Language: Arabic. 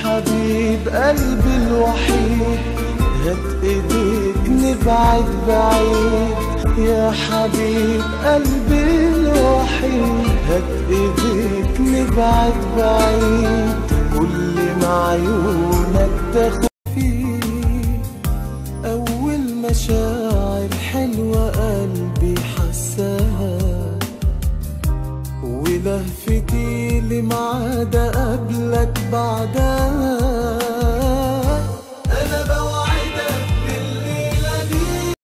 حبيب قلبي الوحيد، هات ايديك نبعد بعيد. يا حبيب قلبي الوحيد، هات ايديك نبعد بعيد. كل ما عيونك تاخد فيه اول مشاعر حلوة قلبي حساها، ولهفتي لمعادة قبلك بعدها.